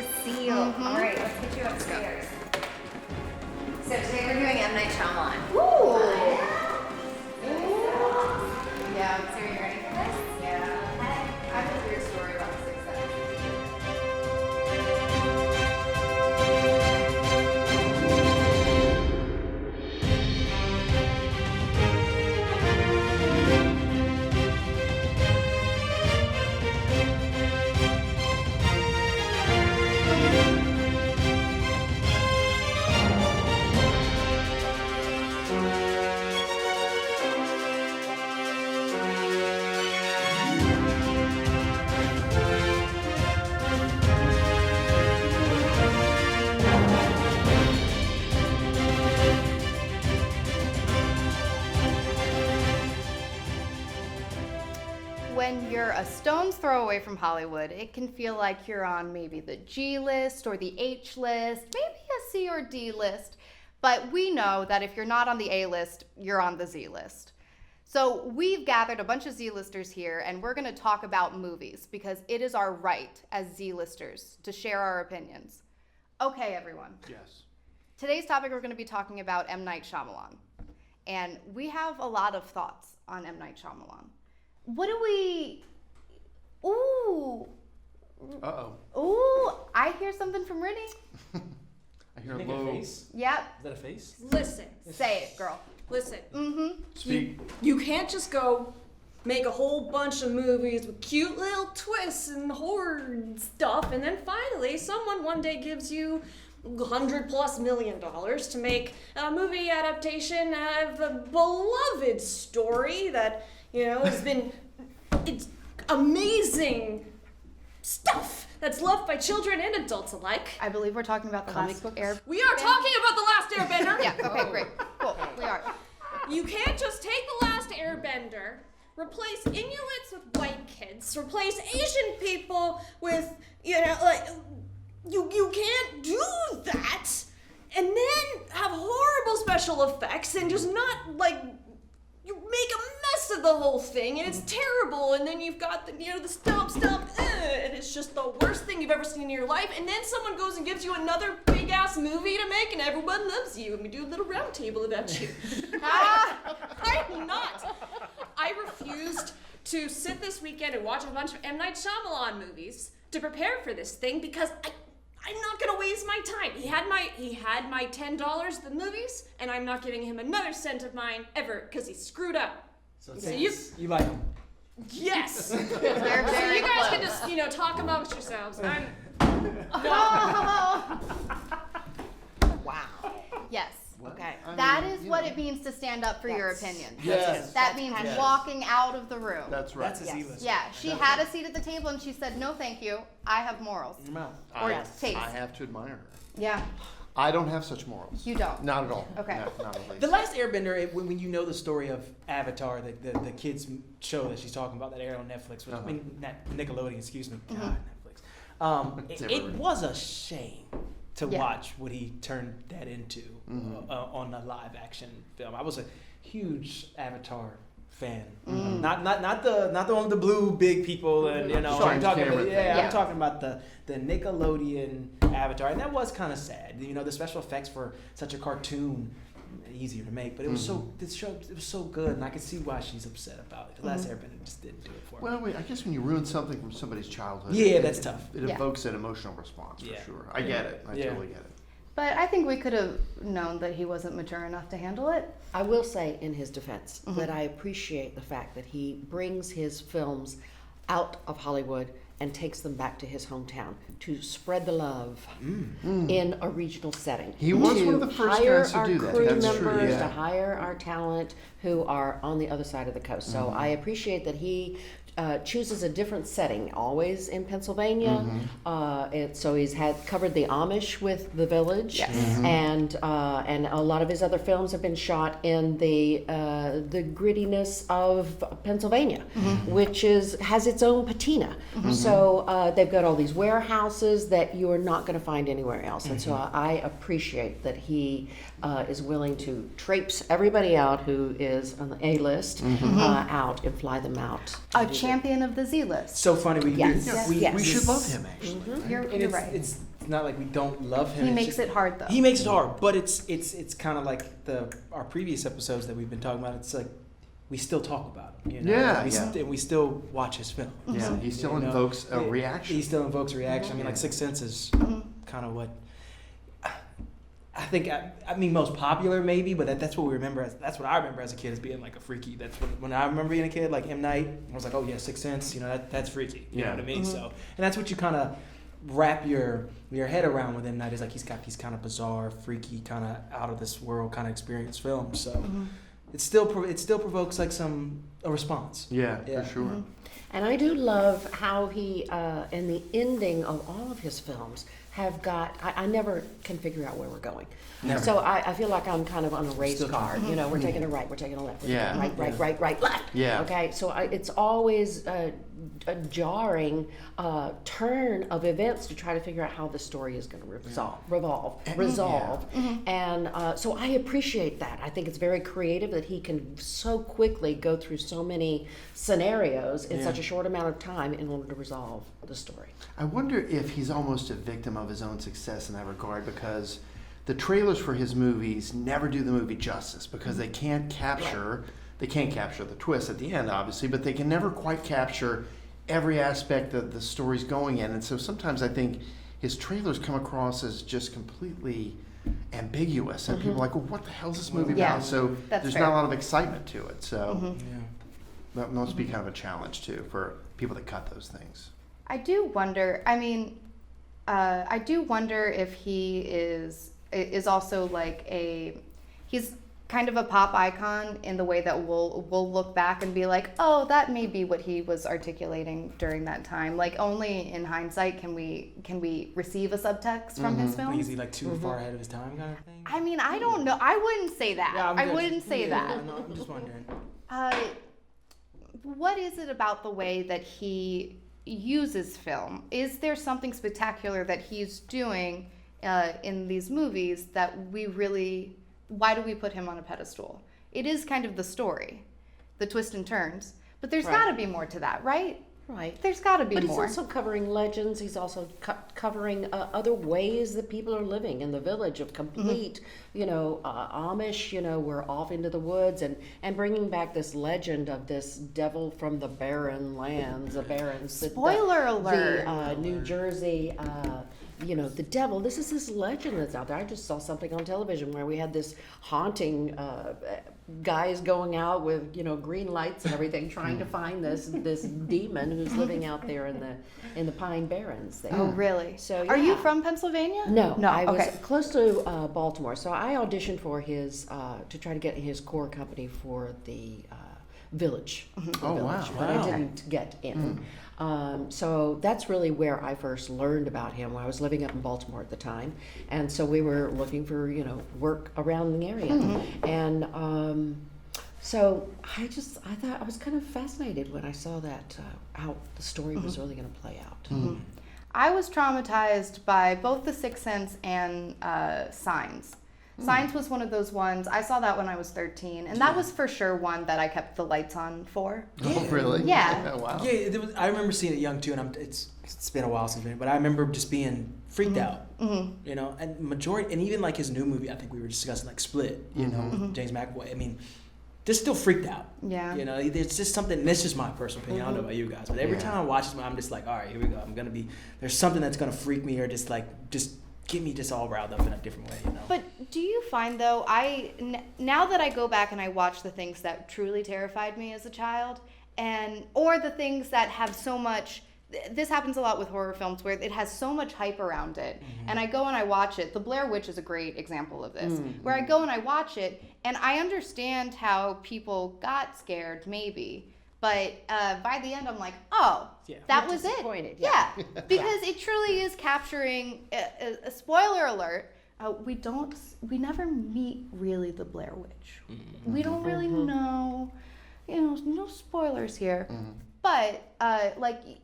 to see you. All right, let's get you upstairs. So today we're doing M. Night Shyamalan. Ooh. Yeah. So are you ready for this? Yeah. I have a weird story about the Sixth Sense. When you're a stone's throw away from Hollywood, it can feel like you're on maybe the G list or the H list, maybe a C or D list. But we know that if you're not on the A list, you're on the Z list. So we've gathered a bunch of Z-listers here, and we're going to talk about movies because it is our right as Z-listers to share our opinions. Okay, everyone. Yes. Today's topic, we're going to be talking about M. Night Shyamalan. And we have a lot of thoughts on M. Night Shyamalan. What do we... Ooh. Uh-oh. Ooh, I hear something from Rinny. I hear a Make low... a face? Yep. Is that a face? Listen, Say it, girl. listen. Mm-hmm. Speak. You can't just go make a whole bunch of movies with cute little twists and horror stuff, and then finally someone one day gives you $100+ million to make a movie adaptation of a beloved story that, you know, has been it's amazing stuff that's loved by children and adults alike. I believe we're talking about the Comic last book Air. We are talking about The Last Airbender. Yeah, okay, great. Cool, we are. You can't just take The Last Airbender, replace Inuits with white kids, replace Asian people with, you know, like, you can't do that, and then have horrible special effects and just not, like, you make a mess of the whole thing, and it's terrible, and then you've got the, you know, the stomp, and it's just the worst thing you've ever seen in your life, and then someone goes and gives you another big-ass movie to make, and everyone loves you, and we do a little round table about you. I'm not. I refused to sit this weekend and watch a bunch of M. Night Shyamalan movies to prepare for this thing, because I'm not gonna waste my time. He had my $10 at the movies, and I'm not giving him another cent of mine ever because he screwed up. So you like him. Yes. So They're very you guys close. can just, you know, talk amongst yourselves. I'm Wow. Yes. Okay. That is what it means to stand up for your opinion. Yes. That means Yes. walking out of the room. That's right. That's a Z-list. Yeah, she had a seat at the table and she said, no thank you, I have morals. In your mouth. Or I taste. have to admire her. Yeah, I don't have such morals. you don't. Not at all. Okay. Not at least. The Last Airbender, when you know the story of Avatar, the kids show that she's talking about that aired on Netflix, which, I mean, not Nickelodeon, excuse me, God, Netflix. It's It everywhere. was a shame to Yeah. watch what he turned that into on a live action film. I was a huge Avatar fan. Not the one with the blue big people and you know. Sure. I'm talking Camera about, thing. Yeah. I'm talking about the Nickelodeon Avatar, and that was kind of sad. You know, the special effects for such a cartoon easier to make, but it was it was so good, and I could see why she's upset about it. The Last Airbender just didn't do it for me. Well, wait, I guess when you ruin something from somebody's childhood, Yeah, that's tough. It Yeah. evokes an emotional response for Yeah. sure. I get it. I Yeah. totally get it. But I think we could have known that he wasn't mature enough to handle it. I will say in his defense that I appreciate the fact that he brings his films out of Hollywood and takes them back to his hometown to spread the love in a regional setting. He was To one of the first hire guys to our do that. crew That's true, members, yeah. to hire our talent who are on the other side of the coast. So I appreciate that he chooses a different setting, always in Pennsylvania. So he's covered the Amish with The Village, and a lot of his other films have been shot in the grittiness of Pennsylvania, which has its own patina. So they've got all these warehouses that you are not going to find anywhere else, and so I appreciate that he is willing to traipse everybody out who is on the A list out and fly them out. A champion of the Z list. So funny. Yes. We Yes. should love him, actually. You're And right. it's it's not like we don't love him. He It's makes just- it hard though. He makes it hard, but it's kind of like our previous episodes that we've been talking about. It's like we still talk about him, you know. Yeah, And we still watch his films. Yeah, he still you know? invokes a reaction. He still invokes a reaction. I mean, like Yeah. Sixth Sense is kind of what I think. I mean, most popular maybe, but that's what we remember. That's what I remember as a kid as being like a freaky. That's when I remember being a kid, like M. Night. I was like, oh yeah, Sixth Sense. You know, that's freaky. You know what I mean? So, and that's what you kind of wrap your head around with M. Night. Is like he's got these kind of bizarre, freaky, kind of out of this world kind of experience films. So. It still provokes like a response. Yeah, Yeah. for sure. And I do love how he, in the ending of all of his films, have got, I never can figure out where we're going. Never. So I feel like I'm kind of on a race Still car. trying. You know, we're taking a right, we're taking a left, we're Yeah. taking right, left. Yeah. Okay, so it's always a jarring turn of events to try to figure out how the story is going to resolve. And so I appreciate that. I think it's very creative that he can so quickly go through so many scenarios in such a short amount of time in order to resolve the story. I wonder if he's almost a victim of his own success in that regard, because the trailers for his movies never do the movie justice, because they can't capture the twist at the end, obviously, but they can never quite capture every aspect that the story's going in. And so sometimes I think his trailers come across as just completely ambiguous, and people are like, well, what the hell is this movie Yeah, about? So that's there's fair. not a lot of excitement to it. So Yeah. that must be kind of a challenge too for people that cut those things. I do wonder. I mean, I do wonder if he is also like he's kind of a pop icon in the way that we'll look back and be like, oh, that may be what he was articulating during that time. Like only in hindsight can we receive a subtext from his Like, films. is he like too far ahead of his time kind of thing? I mean, I don't know. I wouldn't say that. Yeah, I'm I just- wouldn't say yeah, that. no, I'm just wondering. What is it about the way that he uses film? Is there something spectacular that he's doing in these movies that why do we put him on a pedestal? It is kind of the story, the twists and turns, but there's Right. got to be more to that, right? Right. There's got to be But more. he's also covering legends. He's also covering other ways that people are living in the village of complete, Amish. We're off into the woods and bringing back this legend of this devil from the barren lands, the barrens. Spoiler alert. The New Jersey. The devil. This is this legend that's out there. I just saw something on television where we had this haunting guys going out with green lights and everything, trying to find this demon who's living out there in the Pine Barrens. There. Oh, really? So Are you yeah. from Pennsylvania? No, I was okay. close to Baltimore, so I auditioned for his to try to get his core company for the Village. The Oh, Village, wow. but Wow. I didn't get in. So that's really where I first learned about him. I was living up in Baltimore at the time, and so we were looking for work around the area, and so I thought I was kind of fascinated when I saw that how the story was really going to play out. I was traumatized by both The Sixth Sense and Signs. Signs was one of those ones, I saw that when I was 13, and that was for sure one that I kept the lights on for. Oh, really? Yeah. Wow. Yeah, I remember seeing it young too, and it's been a while since I've been, but I remember just being freaked out. And majority, and even like his new movie, I think we were discussing like Split, James McAvoy. I mean, just still freaked out. Yeah. It's just something. And this is my personal opinion. I don't know about you guys, but every Yeah. time I watch this, I'm just like, all right, here we go. There's something that's gonna freak me, or just get me just all riled up in a different way. But do you find though, now that I go back and I watch the things that truly terrified me as a child, or the things that have so much, this happens a lot with horror films where it has so much hype around it, and I go and I watch it. The Blair Witch is a great example of this, where I go and I watch it, and I understand how people got scared, maybe, but by the end I'm like, oh, Yeah. that You're was it. disappointed, Yeah, yeah. because it truly is capturing, a spoiler alert, we never meet really the Blair Witch. We don't really know, no spoilers here. But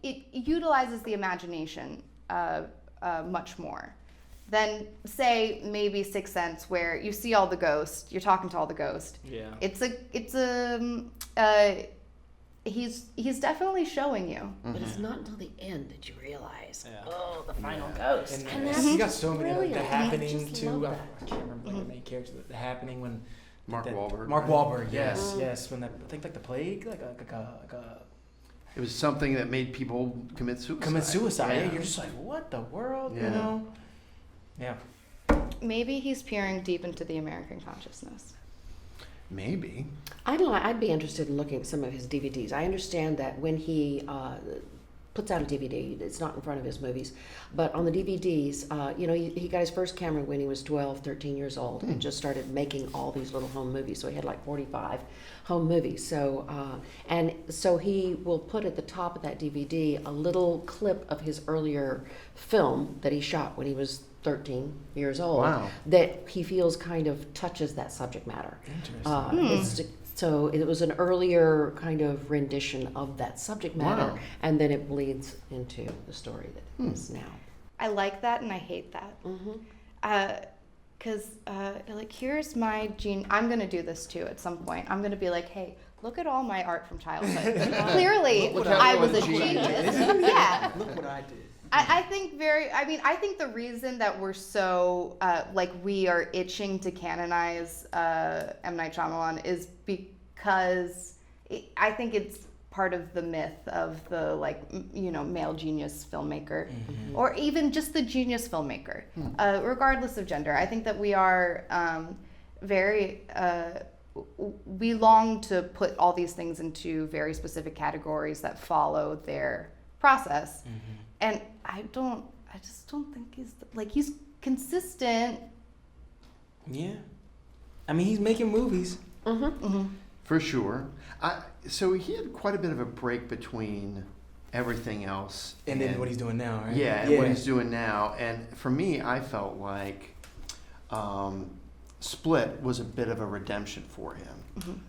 it utilizes the imagination much more than say maybe Sixth Sense, where you see all the ghosts, you're talking to all the ghosts. Yeah. It's he's definitely showing you. But it's not until the end that you realize, Yeah. oh, the final ghost. And that's you got so many brilliant. the I happening just too. love I that. can't remember like the main character. The happening when Mark Wahlberg. Mark right? Wahlberg. Yes, yes. When I think like the plague, like a It was something that made people commit suicide. commit suicide. Yeah. Yeah. You're just like, what the world? Yeah. You know? Yeah. Maybe he's peering deep into the American consciousness. Maybe. I'd be interested in looking at some of his DVDs. I understand that when he puts out a DVD, it's not in front of his movies, but on the DVDs, he got his first camera when he was 12, 13 years old and just started making all these little home movies. So he had like 45 home movies. So so he will put at the top of that DVD a little clip of his earlier film that he shot when he was 13 years old. Wow. That he feels kind of touches that subject matter. Interesting. So it was an earlier kind of rendition of that subject matter, Wow. and then it bleeds into the story that it is now. I like that and I hate that. Because, like, here's my gene. I'm going to do this too at some point. I'm going to be like, hey, look at all my art from childhood. Clearly, Look I what was a genius. genius. Yeah. Look what I did. I think the reason that we're so, we are itching to canonize M. Night Shyamalan is because I think it's part of the myth of the, male genius filmmaker, or even just the genius filmmaker, regardless of gender. I think that we are we long to put all these things into very specific categories that follow their process. And I just don't think he's consistent. Yeah. I mean, he's making movies. For sure. So he had quite a bit of a break between everything else And then what he's doing now, right? Yeah, and what he's doing now. And for me, I felt like Split was a bit of a redemption for him.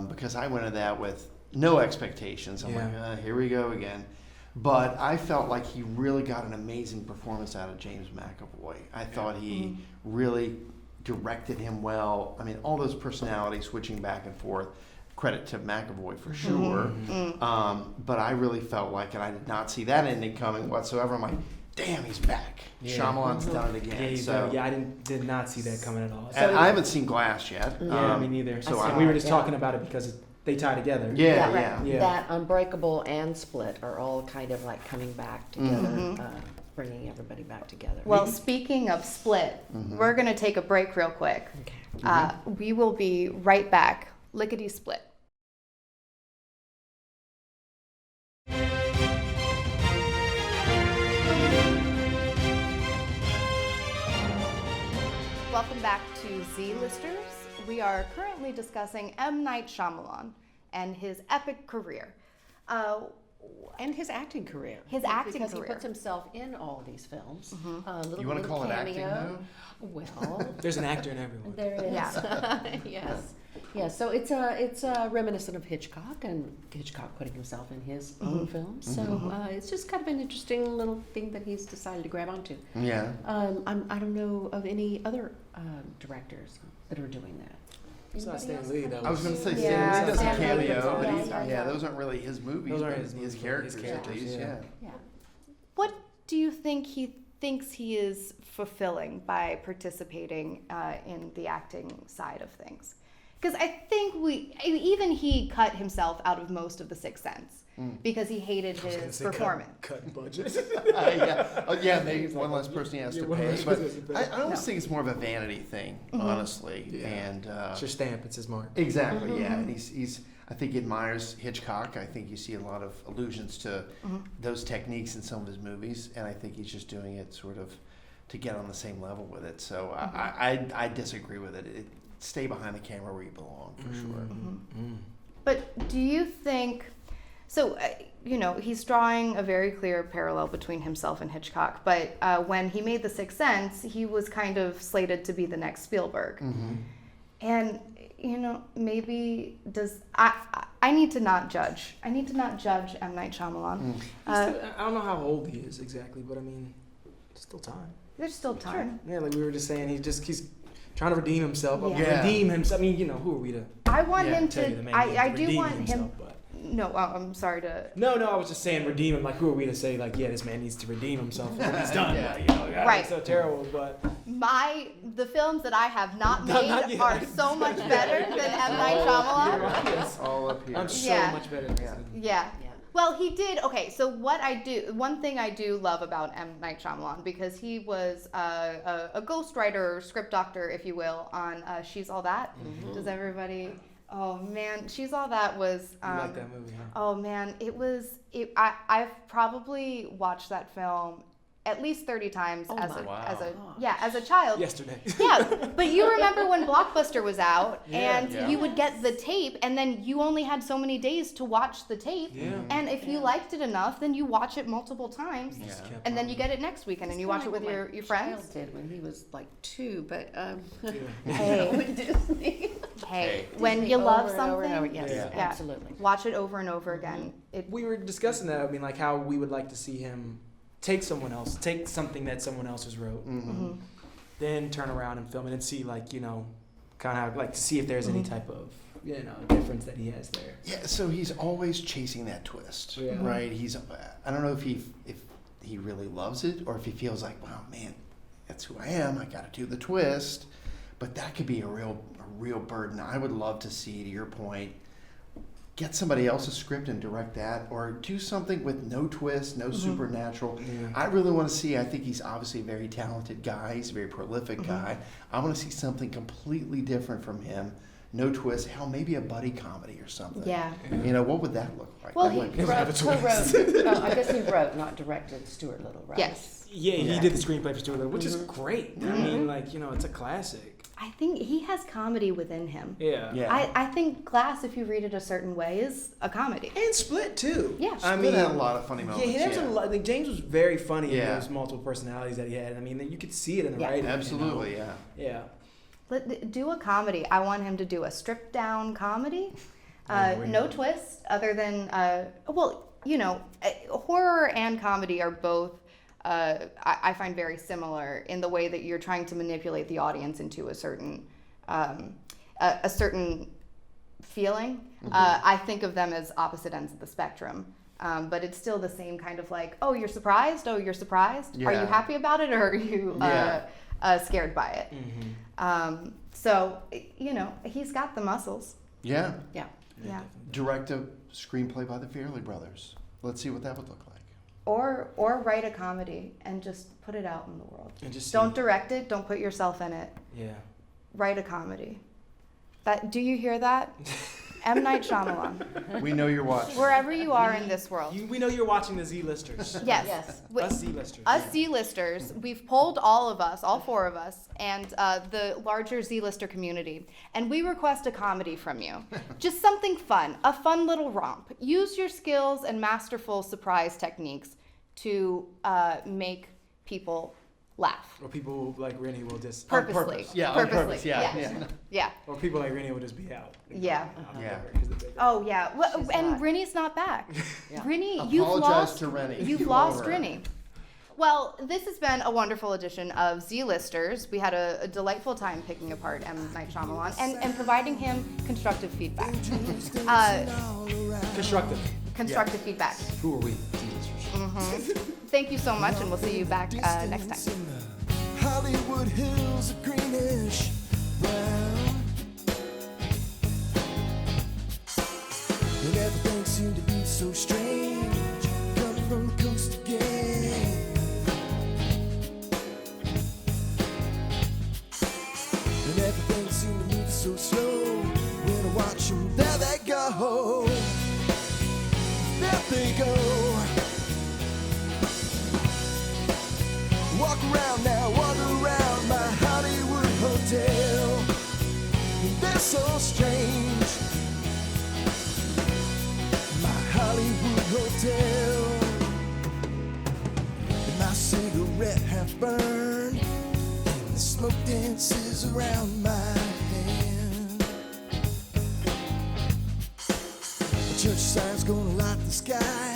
Because I went into that with no expectations. I'm like, here we go again. But I felt like he really got an amazing performance out of James McAvoy. I thought he really directed him well. I mean, all those personalities switching back and forth. Credit to McAvoy for sure. But I really felt like, and I did not see that ending coming whatsoever. I'm like, damn, he's back. Shyamalan's done it again. I did not see that coming at all. And I haven't seen Glass yet. Yeah, me neither. So we were just talking about it because they tie together. Yeah. That Unbreakable and Split are all kind of like coming back together, bringing everybody back together. Well, speaking of Split, we're going to take a break real quick. Okay. We will be right back. Lickety Split. Welcome back to Z-Listers. We are currently discussing M. Night Shyamalan and his epic career. And his acting career. Because he puts himself in all these films. You want to call it acting, though? Well, There's an actor in everyone. there is. Yes. Yes. So it's reminiscent of Hitchcock, and Hitchcock putting himself in his own films. So it's just kind of an interesting little thing that he's decided to grab onto. Yeah. I don't know of any other directors that are doing that. It's not Stan Lee. That I was going to say, Yeah, Stan Lee does a Stan Lee cameo, does, but yeah. those aren't really his movies. Those aren't but his his movies, characters, his characters, at least, yeah. Yeah. What do you think he thinks he is fulfilling by participating in the acting side of things? Because I think even he cut himself out of most of The Sixth Sense because he hated his performance. Cut budget. Maybe one less person he has to pay. But I almost think it's more of a vanity thing, honestly. Yeah. And It's your stamp. It's his mark. exactly, yeah. And he's I think he admires Hitchcock. I think you see a lot of allusions to those techniques in some of his movies, and I think he's just doing it sort of to get on the same level with it. So I disagree with it. Stay behind the camera where you belong, for sure. But do you think, so, he's drawing a very clear parallel between himself and Hitchcock, but when he made The Sixth Sense, he was kind of slated to be the next Spielberg. And, maybe I need to not judge. I need to not judge M. Night Shyamalan. I don't know how old he is exactly, but I mean, still time. There's still time. Yeah, like we were just saying, he's trying to redeem himself. Yeah. Redeem himself. I mean, who are we to I want him tell you the to, man I needs to do redeem want himself, him, but No, I'm sorry to. No, I was just saying redeem him. Like, who are we to say, like, yeah, this man needs to redeem himself for what he's done? Yeah. Like, you know, God, Right. It's so terrible, but The films that I have not Not made yet. are so much better than M. Night You're Shyamalan. right. It's all up here. I'm so Yeah. much better than this. Yeah. Well, he did. Okay, so one thing I do love about M. Night Shyamalan, because he was a ghostwriter, script doctor, if you will, on She's All That. Does everybody? Oh man, She's All That was. You like that movie, huh? Oh man, it was. I've probably watched that film at least 30 times as a child. Yesterday. Yeah, but you remember when Blockbuster was out, and Yeah. you would get the tape, and then you only had so many days to watch the tape. Yeah. And if you liked it enough, then you watch it multiple times, Yeah. and then you get it next weekend, and you watch it with your friends. Child did when he was like 2, but Hey, with Disney. hey, when you love Over and over and over. something, Yes, Yeah. absolutely. watch it over and over again. We were discussing that. I mean, like how we would like to see him take something that someone else has wrote, then turn around and film it and see, like, you know, kind of like to see if there's any type of, you know, difference that he has there. Yeah, so he's always chasing that twist, Yeah. right? I don't know if he really loves it or if he feels like, wow, man, that's who I am. I got to do the twist, but that could be a real burden. I would love to see, to your point, get somebody else's script and direct that, or do something with no twist, no supernatural. Yeah. I really want to see. I think he's obviously a very talented guy. He's a very prolific guy. I want to see something completely different from him. No twist. Hell, maybe a buddy comedy or something. Yeah. You know, what would that look like? Well, That he might be- co-wrote. I guess he wrote, not directed, Stuart Little, right? Yes. Yeah, he Yeah. did the screenplay for Stuart Little, which is great. I mean, like, you know, it's a classic. I think he has comedy within him. Yeah. Yeah. I think Glass, if you read it a certain way, is a comedy. And Split too. Yeah. I Split mean, had a lot of funny yeah, moments. there's a lot. Like, James was very funny in Yeah. those multiple personalities that he had. I mean, you could see it in the Yeah. writing. you know? Absolutely, yeah. Yeah. Do a comedy. I want him to do a stripped down comedy. Yeah, No twist other than, horror and comedy are both, I find very similar in the way that you're trying to manipulate the audience into a certain feeling. I think of them as opposite ends of the spectrum. But it's still the same kind of like, oh, you're surprised? Oh, you're surprised? Are you Yeah. happy about it, or are you scared by it? So, he's got the muscles. Yeah. Yeah. Yeah. Direct a screenplay by the Fairley brothers. Let's see what that would look like. Or write a comedy and just put it out in the world. And just Don't direct it. Don't put yourself in it. Yeah. Write a comedy. Do you hear that? M. Night Shyamalan. We know you're watching. Wherever you are in this world. We know you're watching the Z-listers. Yes. Yes. Us Z-listers. Us Z-listers, we've polled all of us, all 4 of us, and the larger Z-lister community, and we request a comedy from you. Just something fun, a fun little romp. Use your skills and masterful surprise techniques to make people laugh. Or people like Rinny will just Purposely. on purpose. Yeah, on Purposely. purpose, yeah. Yeah. Or people like Rinny will just be out. Yeah. Yeah. Oh, yeah. Well, She's and not. Rinny's not back. Yeah. Rinny, you've Apologize lost. to Rennie. You've Keep lost over it. Rinny. Well, this has been a wonderful edition of Z-Listers. We had a delightful time picking apart M. Night Shyamalan and providing him constructive feedback. Constructive. Feedback. Who are we? Z-listers. Thank you so much, and we'll see you back next time. Hollywood hills are greenish brown, and everything seemed to be so strange. Coming from the coast again, and everything seemed to move so slow. When I watch them, there they go, there they go. Walk around now, wander around my Hollywood hotel. They're so strange. My Hollywood hotel. And my cigarette half burned, and the smoke dances around my hand. A church sign's gonna light the sky.